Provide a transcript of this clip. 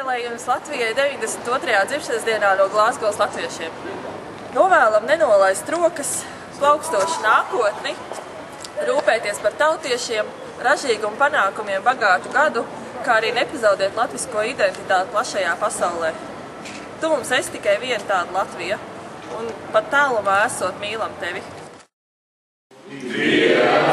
Novēlējums Latvijai 92. dzimšanas dienā no Glāzgovas latviešiem. Novēlam nenolaist rokas, plaukstošu nākotni, rūpēties par tautiešiem, ražīgu un panākumiem bagātu gadu, kā arī nepazaudēt latvisko identitāti plašajā pasaulē. Tu mums esi tikai viena tāda Latvija, un pat tālumā esot mīlam tevi. Dievs!